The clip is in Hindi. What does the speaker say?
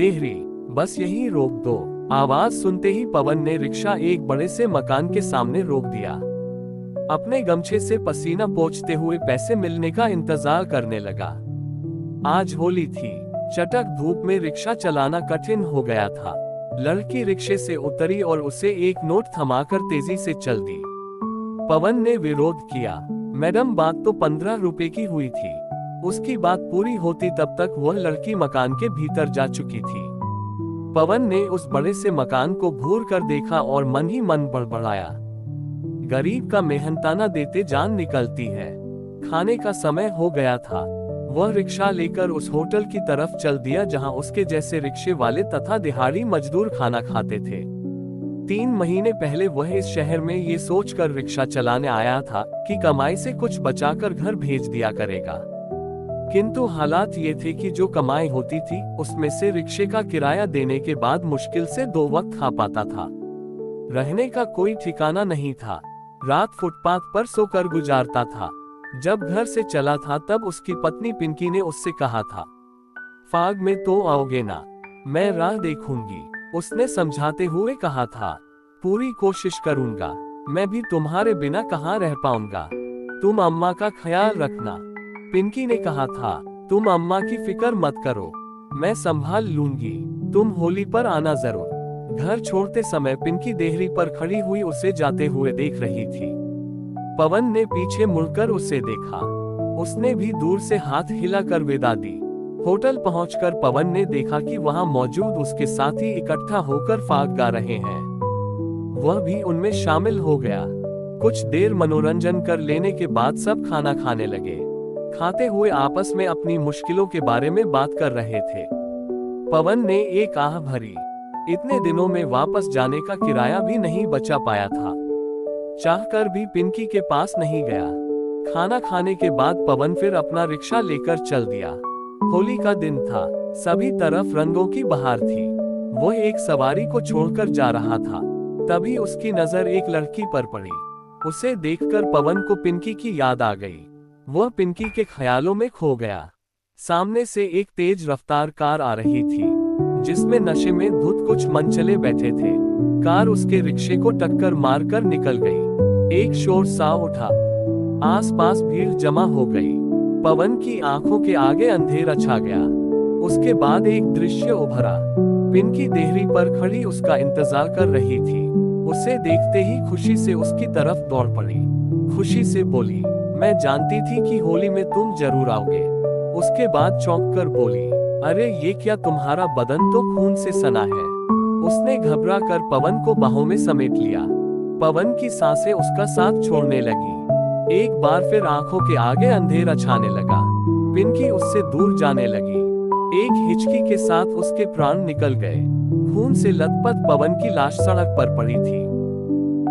देहरी, बस यहीं रोक दो। आवाज सुनते ही पवन ने रिक्शा एक बड़े से मकान के सामने रोक दिया। अपने गमछे से पसीना पोंछते हुए पैसे मिलने का इंतजार करने लगा। आज होली थी। चटक धूप में रिक्शा चलाना कठिन हो गया था। लड़की रिक्शे से उतरी और उसे एक नोट थमाकर तेजी से चल दी। पवन ने विरोध किया, मैडम बात तो 15 रुपए की हुई थी। उसकी बात पूरी होती तब तक वह लड़की मकान के भीतर जा चुकी थी। पवन ने उस बड़े से मकान को घूर कर देखा और मन ही मन बड़बड़ाया। गरीब का मेहनताना देते जान निकलती है। खाने का समय हो गया था। वह रिक्शा लेकर उस होटल की तरफ चल दिया जहां उसके जैसे रिक्शे वाले तथा दिहाड़ी मजदूर खाना खाते थे। 3 महीने पहले वह इस शहर में ये सोचकर रिक्शा चलाने आया था कि कमाई से कुछ बचाकर घर भेज दिया करेगा। किंतु हालात ये थे कि जो कमाई होती थी उसमें से रिक्शे का किराया देने के बाद मुश्किल से 2 वक्त खा पाता था। रहने का कोई ठिकाना नहीं था। रात फुटपाथ पर सोकर गुजारता था। जब घर से चला था तब उसकी पत्नी पिंकी ने उससे कहा था, फाग में तो आओगे ना, मैं राह देखूंगी। उसने समझाते हुए कहा था, पूरी कोशिश करूंगा, मैं भी तुम्हारे बिना कहाँ रह पाऊंगा। तुम अम्मा का ख्याल रखना। पिंकी ने कहा था, तुम अम्मा की फिक्र मत करो, मैं संभाल लूंगी। तुम होली पर आना जरूर। घर छोड़ते समय पिंकी देहरी पर खड़ी हुई उसे जाते हुए देख रही थी। पवन ने पीछे मुड़कर उसे देखा। उसने भी दूर से हाथ हिलाकर विदा दी। होटल पहुंचकर पवन ने देखा कि वहां मौजूद उसके साथी इकट्ठा होकर फाग गा रहे हैं। वह भी उनमें शामिल हो गया। कुछ देर मनोरंजन कर लेने के बाद सब खाना खाने लगे। खाते हुए आपस में अपनी मुश्किलों के बारे में बात कर रहे थे। पवन ने एक आह भरी। इतने दिनों में वापस जाने का किराया भी नहीं बचा पाया था। चाहकर भी पिंकी के पास नहीं गया। खाना खाने के बाद पवन फिर अपना रिक्शा लेकर चल दिया। होली का दिन था। सभी तरफ रंगों की बहार थी। वह एक सवारी को छोड़कर जा रहा था। तभी उसकी नजर एक लड़की पर पड़ी। उसे देखकर पवन को पिंकी की याद आ गई। वह पिंकी के ख्यालों में खो गया। सामने से एक तेज रफ्तार कार आ रही थी, जिसमें नशे में धुत कुछ मनचले बैठे थे। कार उसके रिक्शे को टक्कर मारकर निकल गई। एक शोर सा उठा। आसपास भीड़ जमा हो गई। पवन की आंखों के आगे अंधेरा छा गया। उसके बाद एक दृश्य उभरा। पिंकी देहरी पर खड़ी उसका इंतजार कर रही थी। उसे देखते ही खुशी से उसकी तरफ दौड़ पड़ी। खुशी से बोली, मैं जानती थी कि होली में तुम जरूर आओगे। उसके बाद चौंक कर बोली, अरे ये क्या, तुम्हारा बदन तो खून से सना है। उसने घबरा कर पवन को बाहों में समेट लिया। पवन की सांसें उसका साथ छोड़ने लगी। एक बार फिर आंखों के आगे अंधेरा छाने लगा। पिंकी उससे दूर जाने लगी। एक हिचकी के साथ उसके प्राण निकल गए। खून से लथपथ पवन की लाश सड़क पर पड़ी थी।